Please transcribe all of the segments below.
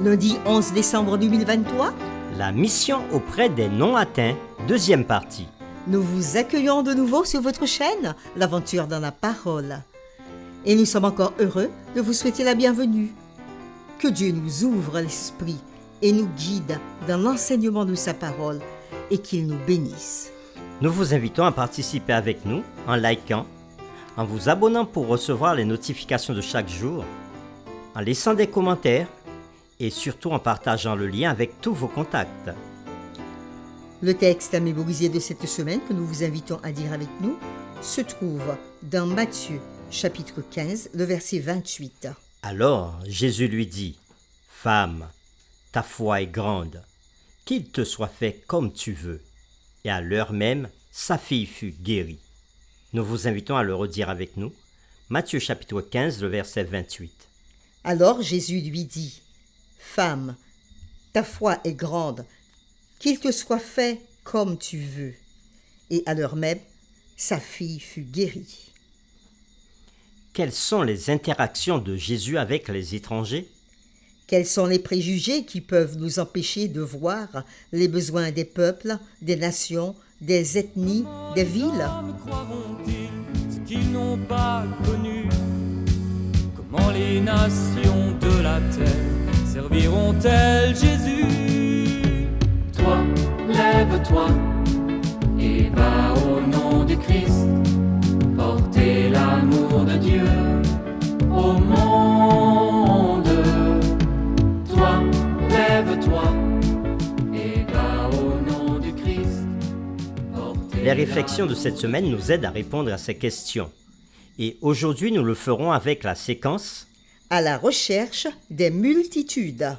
Lundi 11 décembre 2023, La mission auprès des non-atteints, deuxième partie. nous vous accueillons de nouveau sur votre chaîne, l'Aventure dans la Parole. Et nous sommes encore heureux de vous souhaiter la bienvenue. Que Dieu nous ouvre l'esprit et nous guide dans l'enseignement de sa parole et qu'il nous bénisse. Nous vous invitons à participer avec nous en likant, en vous abonnant pour recevoir les notifications de chaque jour, en laissant des commentaires et surtout en partageant le lien avec tous vos contacts. Le texte à mémoriser de cette semaine que nous vous invitons à lire avec nous se trouve dans Matthieu chapitre 15, le verset 28. Alors Jésus lui dit, « Femme, ta foi est grande, qu'il te soit fait comme tu veux. » Et à l'heure même, sa fille fut guérie. Nous vous invitons à le redire avec nous. Matthieu chapitre 15, le verset 28. Alors Jésus lui dit, « Femme, ta foi est grande, qu'il te soit fait comme tu veux. » Et à l'heure même, sa fille fut guérie. Quelles sont les interactions de Jésus avec les étrangers? Quels sont les préjugés qui peuvent nous empêcher de voir les besoins des peuples, des nations, des ethnies, des villes? Comment croiront-ils ce qu'ils n'ont pas connu? Comment les nations de la terre serviront-elles Jésus? Toi, lève-toi et va au nom du Christ, porter l'amour de Dieu au monde. Toi, lève-toi et va au nom du Christ, porter Les réflexions de cette semaine nous aident à répondre à ces questions. Et aujourd'hui, nous le ferons avec la séquence À la recherche des multitudes.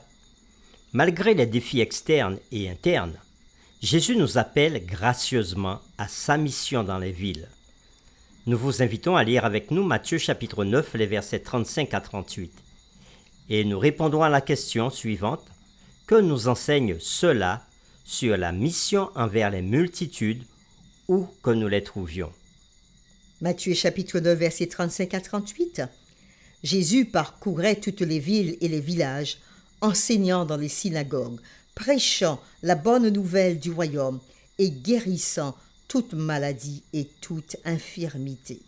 Malgré les défis externes et internes, Jésus nous appelle gracieusement à sa mission dans les villes. Nous vous invitons à lire avec nous Matthieu chapitre 9, les versets 35 à 38. Et nous répondrons à la question suivante. Que nous enseigne cela sur la mission envers les multitudes, où que nous les trouvions? Matthieu chapitre 9, versets 35 à 38. Jésus parcourait toutes les villes et les villages, enseignant dans les synagogues, prêchant la bonne nouvelle du royaume et guérissant toute maladie et toute infirmité.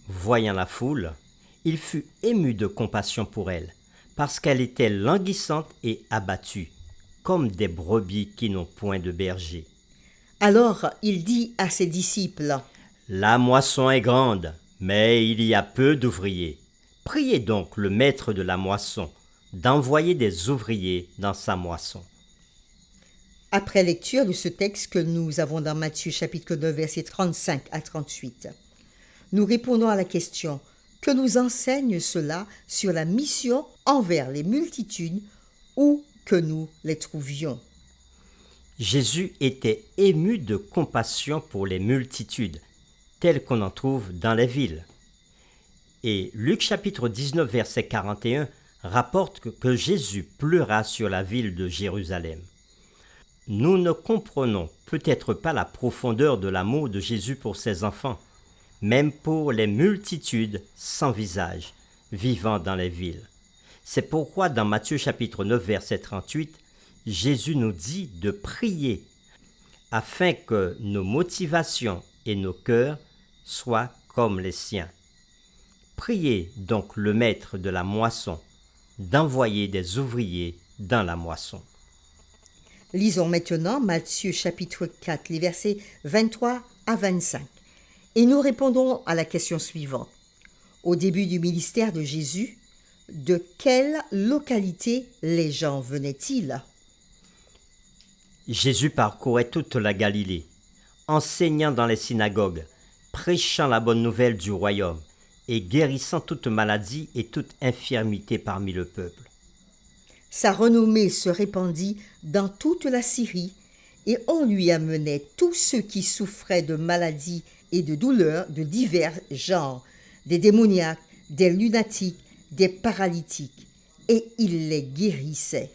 Voyant la foule, il fut ému de compassion pour elle, parce qu'elle était languissante et abattue, comme des brebis qui n'ont point de berger. Alors il dit à ses disciples, « La moisson est grande, mais il y a peu d'ouvriers. Priez donc le maître de la moisson d'envoyer des ouvriers dans sa moisson. » Après lecture de ce texte que nous avons dans Matthieu chapitre 9, versets 35 à 38, nous répondons à la question « Que nous enseigne cela sur la mission envers les multitudes où que nous les trouvions ?» Jésus était ému de compassion pour les multitudes, telles qu'on en trouve dans les villes. Et Luc chapitre 19, verset 41 rapporte que Jésus pleura sur la ville de Jérusalem. Nous ne comprenons peut-être pas la profondeur de l'amour de Jésus pour ses enfants, même pour les multitudes sans visage, vivant dans les villes. C'est pourquoi dans Matthieu chapitre 9, verset 38, Jésus nous dit de prier afin que nos motivations et nos cœurs soient comme les siens. Priez donc le maître de la moisson d'envoyer des ouvriers dans la moisson. Lisons maintenant Matthieu chapitre 4, les versets 23 à 25. Et nous répondons à la question suivante. Au début du ministère de Jésus, de quelle localité les gens venaient-ils? Jésus parcourait toute la Galilée, enseignant dans les synagogues, prêchant la bonne nouvelle du royaume et guérissant toute maladie et toute infirmité parmi le peuple. Sa renommée se répandit dans toute la Syrie, et on lui amenait tous ceux qui souffraient de maladies et de douleurs de divers genres, des démoniaques, des lunatiques, des paralytiques, et il les guérissait.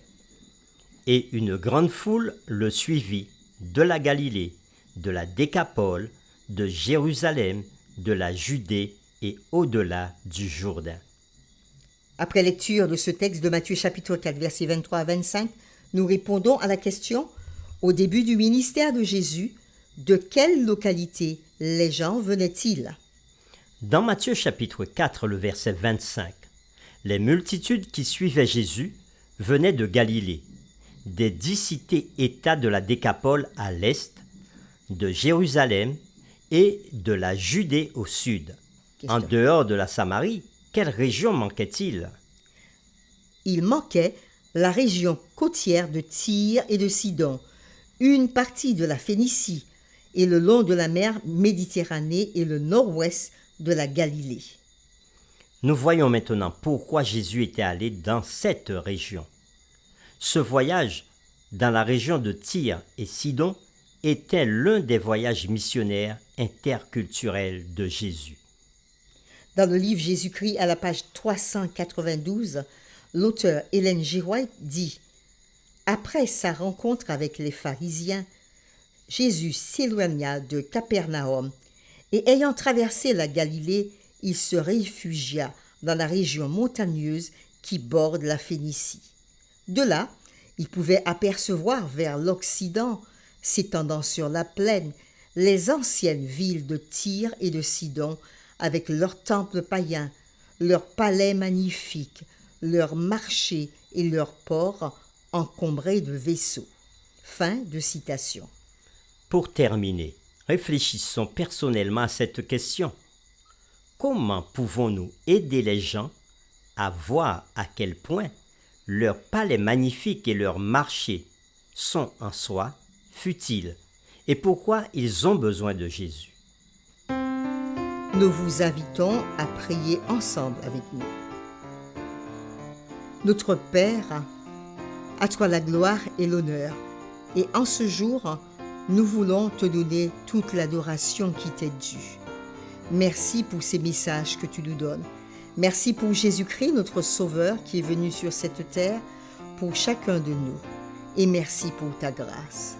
Et une grande foule le suivit de la Galilée, de la Décapole, de Jérusalem, de la Judée et au-delà du Jourdain. Après lecture de ce texte de Matthieu chapitre 4, versets 23 à 25, nous répondons à la question, au début du ministère de Jésus, de quelle localité les gens venaient-ils? Dans Matthieu chapitre 4, le verset 25, les multitudes qui suivaient Jésus venaient de Galilée, des 10 cités-États de la Décapole à l'est, de Jérusalem et de la Judée au sud. En dehors de la Samarie, quelle région manquait-il? Il manquait la région côtière de Tyr et de Sidon, une partie de la Phénicie et le long de la mer Méditerranée et le nord-ouest de la Galilée. Nous voyons maintenant pourquoi Jésus était allé dans cette région. Ce voyage dans la région de Tyr et Sidon était l'un des voyages missionnaires interculturels de Jésus. Dans le livre Jésus-Christ, à la page 392, l'auteur Ellen G. White dit « Après sa rencontre avec les pharisiens, Jésus s'éloigna de Capernaum et ayant traversé la Galilée, il se réfugia dans la région montagneuse qui borde la Phénicie. De là, il pouvait apercevoir vers l'Occident, s'étendant sur la plaine, les anciennes villes de Tyr et de Sidon, avec leurs temples païens, leurs palais magnifiques, leurs marchés et leurs ports encombrés de vaisseaux. » Fin de citation. Pour terminer, réfléchissons personnellement à cette question. Comment pouvons-nous aider les gens à voir à quel point leurs palais magnifiques et leurs marchés sont en soi futiles et pourquoi ils ont besoin de Jésus? Nous vous invitons à prier ensemble avec nous. Notre Père, à toi la gloire et l'honneur, et en ce jour, nous voulons te donner toute l'adoration qui t'est due. Merci pour ces messages que tu nous donnes. Merci pour Jésus-Christ, notre Sauveur, qui est venu sur cette terre pour chacun de nous. Et merci pour ta grâce.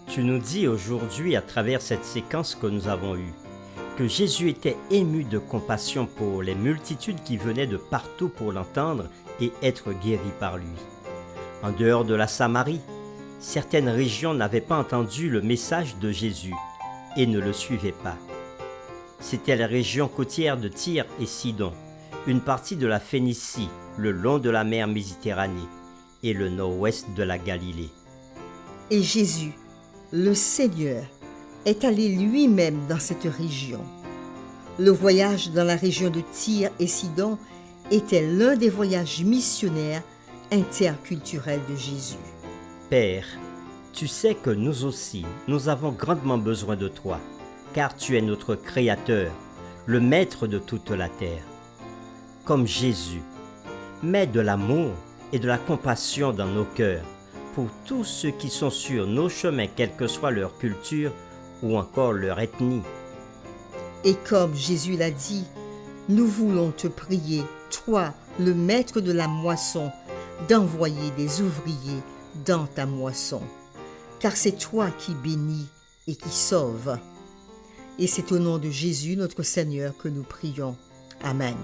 Tu nous dis aujourd'hui, à travers cette séquence que nous avons eue, que Jésus était ému de compassion pour les multitudes qui venaient de partout pour l'entendre et être guéris par lui. En dehors de la Samarie, certaines régions n'avaient pas entendu le message de Jésus et ne le suivaient pas. C'était la région côtière de Tyr et Sidon, une partie de la Phénicie, le long de la mer Méditerranée et le nord-ouest de la Galilée. Et Jésus, le Seigneur, est allé lui-même dans cette région. Le voyage dans la région de Tyr et Sidon était l'un des voyages missionnaires interculturels de Jésus. Père, tu sais que nous aussi, nous avons grandement besoin de toi, car tu es notre Créateur, le Maître de toute la terre. Comme Jésus, mets de l'amour et de la compassion dans nos cœurs pour tous ceux qui sont sur nos chemins, quelle que soit leur culture ou encore leur ethnie. Et comme Jésus l'a dit, nous voulons te prier, toi, le Maître de la moisson, d'envoyer des ouvriers dans ta moisson, car c'est toi qui bénis et qui sauves. Et c'est au nom de Jésus, notre Seigneur, que nous prions. Amen.